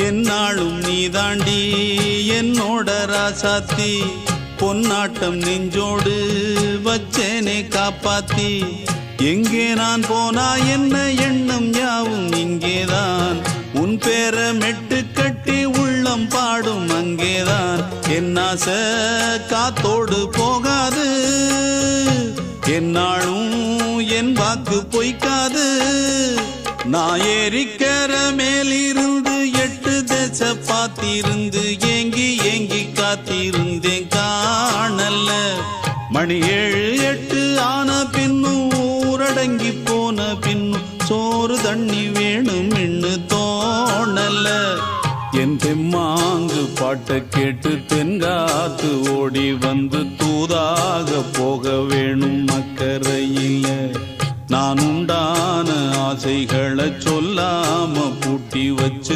என்னாலும் நீ தாண்டி என்னோட ராசாத்தி பொன்னாட்டம் நெஞ்சோடு வச்சேனே காப்பாத்தி எங்கே நான் போனா என்ன எண்ணம் யாவும் இங்கேதான் உன் பேர மெட்டு கட்டி உள்ளம் பாடும் அங்கேதான் என் ஆசை காத்தோடு போகாது என்னாலும் என் வாக்கு பொய்க்காது நான் ஏறிக்கிற மேலிருந்து 8 தேச பார்த்திருந்து ஏங்கி ஏங்கி காத்திருந்தேன் காணல்ல மணி 7 8 ஆன பின்னும் ஊரடங்கி போன பின்னும் சோறு தண்ணி வேணும் இன்னு தோணல என் தெம்மாங்கு பாட்டை கேட்டு தென்காத்து ஓடி வந்து தூதாக போக வேணும் அக்கறையில நான் உண்டான ஆசைகளை சொல்லாம பூட்டி வச்சு